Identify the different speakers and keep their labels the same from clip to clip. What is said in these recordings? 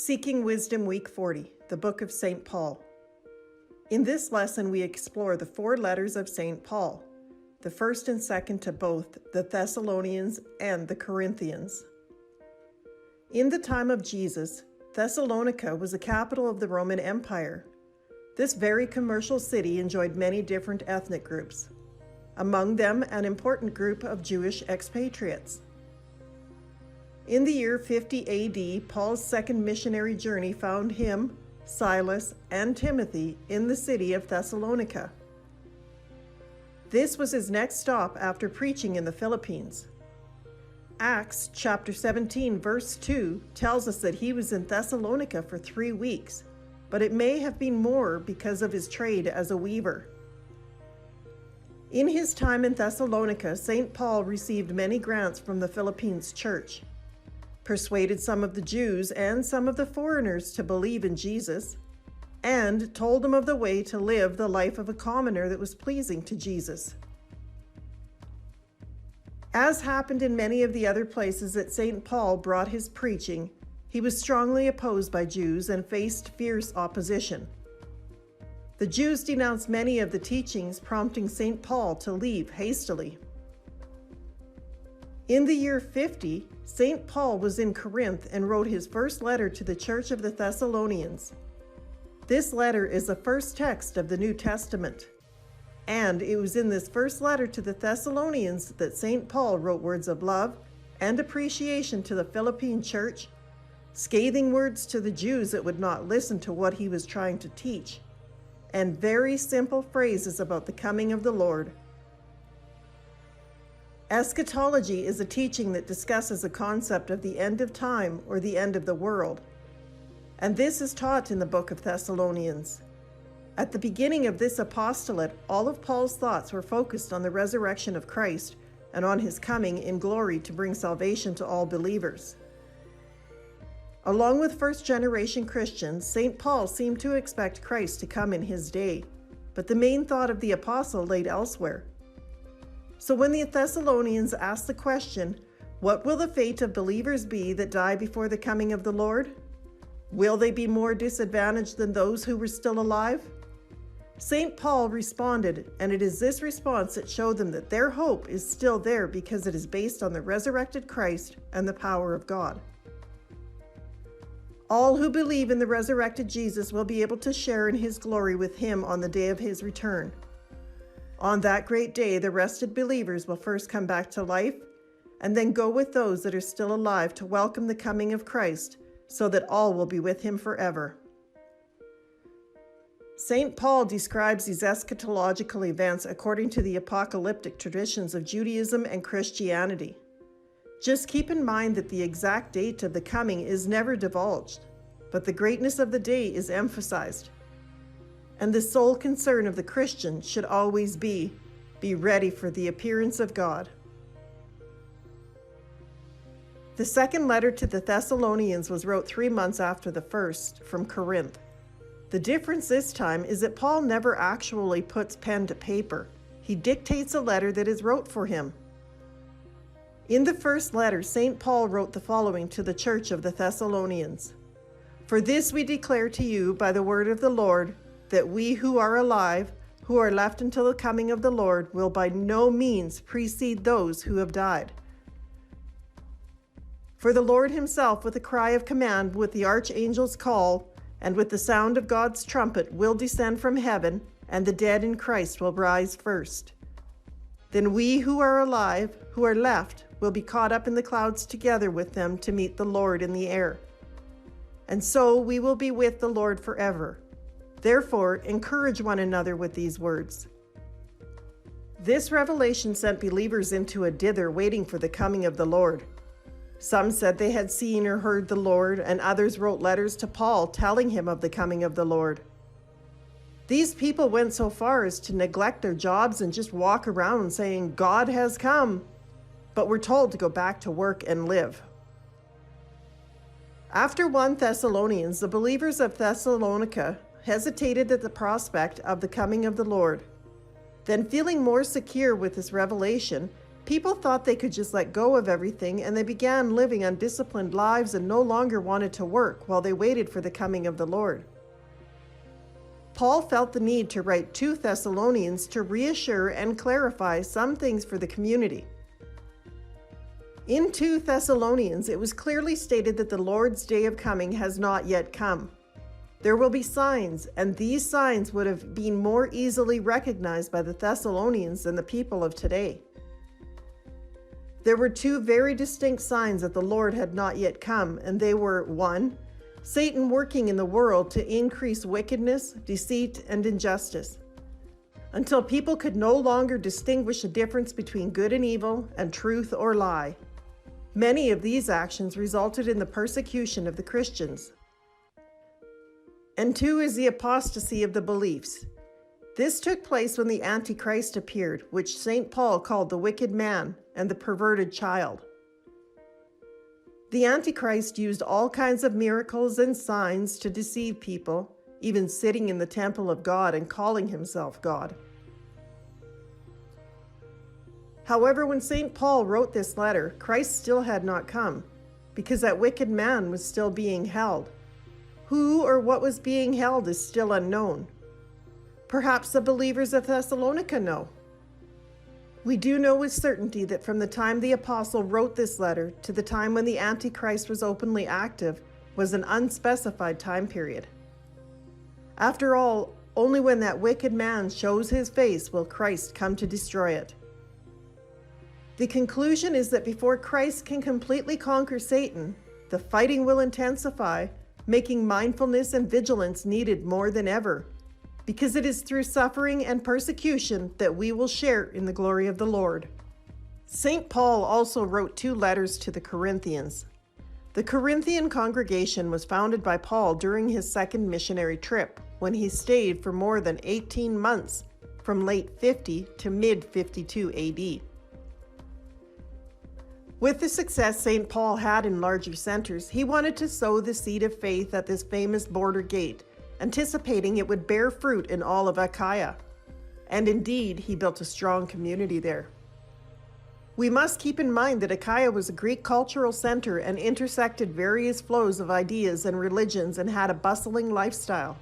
Speaker 1: Seeking Wisdom Week 40, the Book of St. Paul. In this lesson, we explore the 4 letters of St. Paul, the first and second to both the Thessalonians and the Corinthians. In the time of Jesus, Thessalonica was the capital of the Roman Empire. This very commercial city enjoyed many different ethnic groups, among them an important group of Jewish expatriates. In the year 50 AD, Paul's second missionary journey found him, Silas, and Timothy in the city of Thessalonica. This was his next stop after preaching in the Philippines. Acts chapter 17 verse 2 tells us that he was in Thessalonica for 3 weeks, but it may have been more because of his trade as a weaver. In his time in Thessalonica, St. Paul received many grants from the Philippines church, persuaded some of the Jews and some of the foreigners to believe in Jesus, and told them of the way to live the life of a commoner that was pleasing to Jesus. As happened in many of the other places that St. Paul brought his preaching, he was strongly opposed by Jews and faced fierce opposition. The Jews denounced many of the teachings, prompting St. Paul to leave hastily. In the year 50, St. Paul was in Corinth and wrote his first letter to the church of the Thessalonians. This letter is the first text of the New Testament, and it was in this first letter to the Thessalonians that St. Paul wrote words of love and appreciation to the Philippine church, scathing words to the Jews that would not listen to what he was trying to teach, and very simple phrases about the coming of the Lord. Eschatology is a teaching that discusses the concept of the end of time or the end of the world, and this is taught in the book of Thessalonians. At the beginning of this apostolate, all of Paul's thoughts were focused on the resurrection of Christ and on his coming in glory to bring salvation to all believers. Along with first-generation Christians, St. Paul seemed to expect Christ to come in his day, but the main thought of the apostle laid elsewhere. So when the Thessalonians asked the question, "What will the fate of believers be that die before the coming of the Lord? Will they be more disadvantaged than those who were still alive?" St. Paul responded, and it is this response that showed them that their hope is still there because it is based on the resurrected Christ and the power of God. All who believe in the resurrected Jesus will be able to share in his glory with him on the day of his return. On that great day, the rested believers will first come back to life and then go with those that are still alive to welcome the coming of Christ, so that all will be with him forever. St. Paul describes these eschatological events according to the apocalyptic traditions of Judaism and Christianity. Just keep in mind that the exact date of the coming is never divulged, but the greatness of the day is emphasized. And the sole concern of the Christian should always be ready for the appearance of God. The second letter to the Thessalonians was wrote 3 months after the first, from Corinth. The difference this time is that Paul never actually puts pen to paper. He dictates a letter that is wrote for him. In the first letter, St. Paul wrote the following to the church of the Thessalonians. "For this we declare to you by the word of the Lord, that we who are alive, who are left until the coming of the Lord, will by no means precede those who have died. For the Lord himself, with a cry of command, with the archangel's call, and with the sound of God's trumpet, will descend from heaven, and the dead in Christ will rise first. Then we who are alive, who are left, will be caught up in the clouds together with them to meet the Lord in the air. And so we will be with the Lord forever. Therefore, encourage one another with these words." This revelation sent believers into a dither waiting for the coming of the Lord. Some said they had seen or heard the Lord, and others wrote letters to Paul telling him of the coming of the Lord. These people went so far as to neglect their jobs and just walk around saying, "God has come," but were told to go back to work and live. After 1 Thessalonians, the believers of Thessalonica hesitated at the prospect of the coming of the Lord. Then, feeling more secure with this revelation, People thought they could just let go of everything, and they began living undisciplined lives and no longer wanted to work while they waited for the coming of the Lord. Paul felt the need to write to Thessalonians to reassure and clarify some things for the community. In 2 Thessalonians, it was clearly stated that the Lord's day of coming has not yet come. There will be signs, and these signs would have been more easily recognized by the Thessalonians than the people of today. There were 2 very distinct signs that the Lord had not yet come, and they were 1. Satan working in the world to increase wickedness, deceit, and injustice, until people could no longer distinguish the difference between good and evil and truth or lie. Many of these actions resulted in the persecution of the Christians. And 2 is the apostasy of the beliefs. This took place when the Antichrist appeared, which St. Paul called the wicked man and the perverted child. The Antichrist used all kinds of miracles and signs to deceive people, even sitting in the temple of God and calling himself God. However, when St. Paul wrote this letter, Christ still had not come, because that wicked man was still being held. Who or what was being held is still unknown. Perhaps the believers of Thessalonica know. We do know with certainty that from the time the apostle wrote this letter to the time when the Antichrist was openly active was an unspecified time period. After all, only when that wicked man shows his face will Christ come to destroy it. The conclusion is that before Christ can completely conquer Satan, the fighting will intensify, making mindfulness and vigilance needed more than ever, because it is through suffering and persecution that we will share in the glory of the Lord. St. Paul also wrote 2 letters to the Corinthians. The Corinthian congregation was founded by Paul during his second missionary trip, when he stayed for more than 18 months, from late 50 to mid-52 AD. With the success St. Paul had in larger centers, he wanted to sow the seed of faith at this famous border gate, anticipating it would bear fruit in all of Achaia. And indeed, he built a strong community there. We must keep in mind that Achaia was a Greek cultural center and intersected various flows of ideas and religions and had a bustling lifestyle.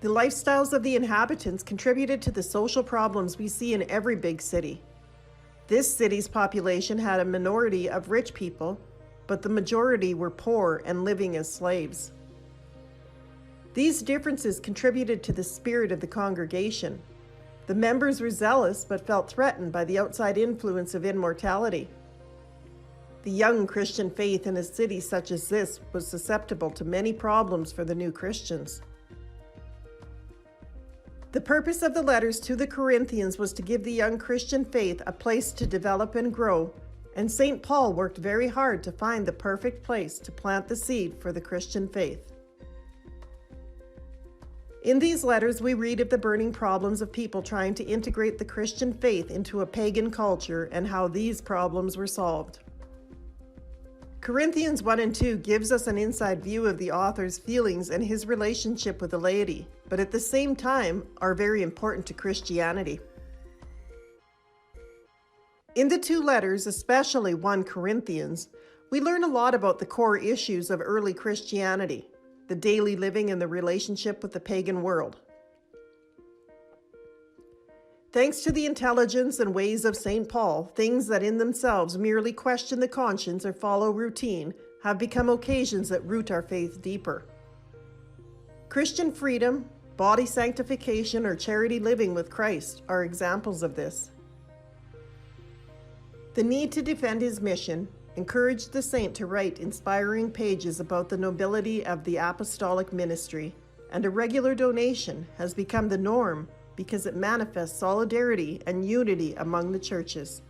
Speaker 1: The lifestyles of the inhabitants contributed to the social problems we see in every big city. This city's population had a minority of rich people, but the majority were poor and living as slaves. These differences contributed to the spirit of the congregation. The members were zealous but felt threatened by the outside influence of immortality. The young Christian faith in a city such as this was susceptible to many problems for the new Christians. The purpose of the letters to the Corinthians was to give the young Christian faith a place to develop and grow, and St. Paul worked very hard to find the perfect place to plant the seed for the Christian faith. In these letters, we read of the burning problems of people trying to integrate the Christian faith into a pagan culture and how these problems were solved. Corinthians 1 and 2 gives us an inside view of the author's feelings and his relationship with the laity, but at the same time are very important to Christianity. In the 2 letters, especially 1 Corinthians, we learn a lot about the core issues of early Christianity, the daily living and the relationship with the pagan world. Thanks to the intelligence and ways of St. Paul, things that in themselves merely question the conscience or follow routine have become occasions that root our faith deeper. Christian freedom, body sanctification, or charity living with Christ are examples of this. The need to defend his mission encouraged the saint to write inspiring pages about the nobility of the apostolic ministry, and a regular donation has become the norm because it manifests solidarity and unity among the churches.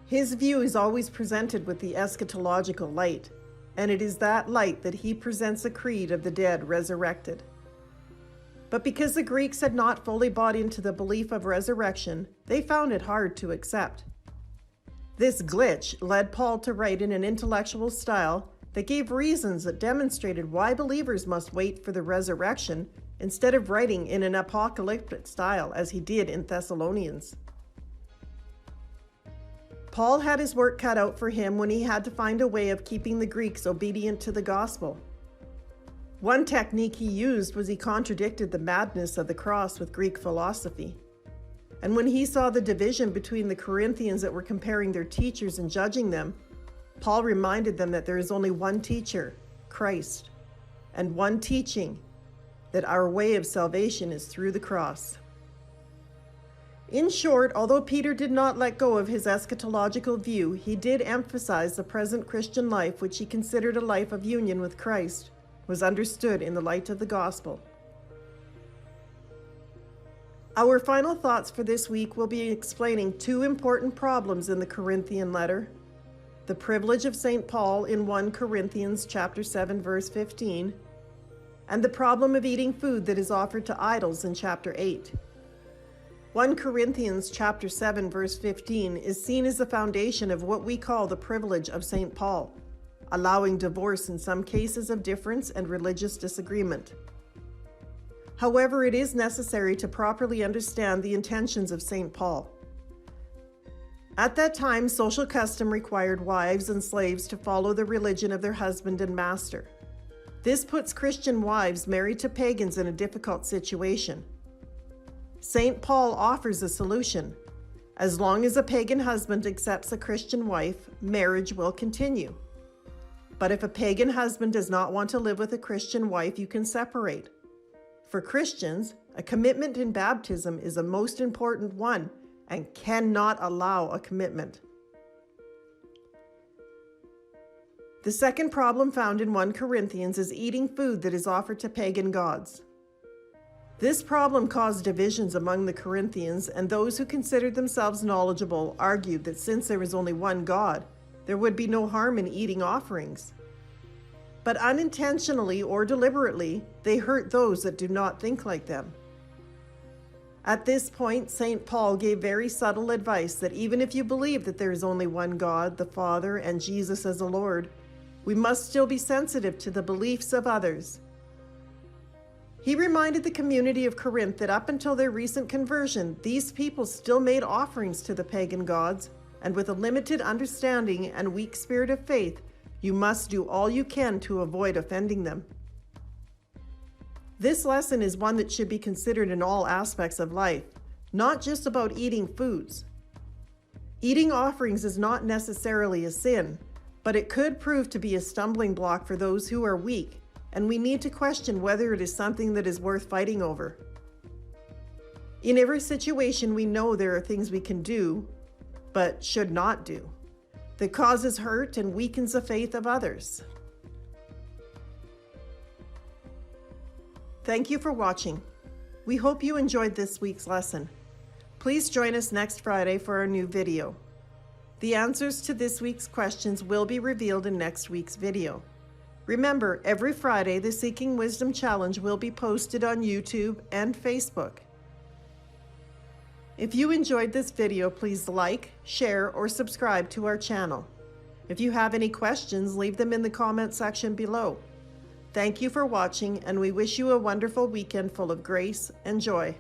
Speaker 1: His view is always presented with the eschatological light, and it is that light that he presents a creed of the dead resurrected. But because the Greeks had not fully bought into the belief of resurrection, they found it hard to accept. This glitch led Paul to write in an intellectual style that gave reasons that demonstrated why believers must wait for the resurrection instead of writing in an apocalyptic style as he did in Thessalonians. Paul had his work cut out for him when he had to find a way of keeping the Greeks obedient to the gospel. One technique he used was he contradicted the madness of the cross with Greek philosophy. And when he saw the division between the Corinthians that were comparing their teachers and judging them, Paul reminded them that there is only one teacher, Christ, and one teaching, that our way of salvation is through the cross. In short, although Peter did not let go of his eschatological view, he did emphasize the present Christian life, which he considered a life of union with Christ, was understood in the light of the gospel. Our final thoughts for this week will be explaining two important problems in the Corinthian letter: the privilege of St. Paul in 1 Corinthians chapter 7 verse 15, and the problem of eating food that is offered to idols in chapter 8. 1 Corinthians chapter 7 verse 15 is seen as the foundation of what we call the privilege of St. Paul, allowing divorce in some cases of difference and religious disagreement. However, it is necessary to properly understand the intentions of St. Paul. At that time, social custom required wives and slaves to follow the religion of their husband and master. This puts Christian wives married to pagans in a difficult situation. St. Paul offers a solution. As long as a pagan husband accepts a Christian wife, marriage will continue. But if a pagan husband does not want to live with a Christian wife, you can separate. For Christians, a commitment in baptism is a most important one and cannot allow a commitment. The second problem found in 1 Corinthians is eating food that is offered to pagan gods. This problem caused divisions among the Corinthians, and those who considered themselves knowledgeable argued that since there is only one God, there would be no harm in eating offerings. But unintentionally or deliberately, they hurt those that do not think like them. At this point, St. Paul gave very subtle advice that even if you believe that there is only one God, the Father, and Jesus as the Lord, we must still be sensitive to the beliefs of others. He reminded the community of Corinth that up until their recent conversion, these people still made offerings to the pagan gods, and with a limited understanding and weak spirit of faith, you must do all you can to avoid offending them. This lesson is one that should be considered in all aspects of life, not just about eating foods. Eating offerings is not necessarily a sin, but it could prove to be a stumbling block for those who are weak, and we need to question whether it is something that is worth fighting over. In every situation, we know there are things we can do, but should not do, that causes hurt and weakens the faith of others. Thank you for watching. We hope you enjoyed this week's lesson. Please join us next Friday for our new video. The answers to this week's questions will be revealed in next week's video. Remember, every Friday, the Seeking Wisdom Challenge will be posted on YouTube and Facebook. If you enjoyed this video, please like, share, or subscribe to our channel. If you have any questions, leave them in the comment section below. Thank you for watching, and we wish you a wonderful weekend full of grace and joy.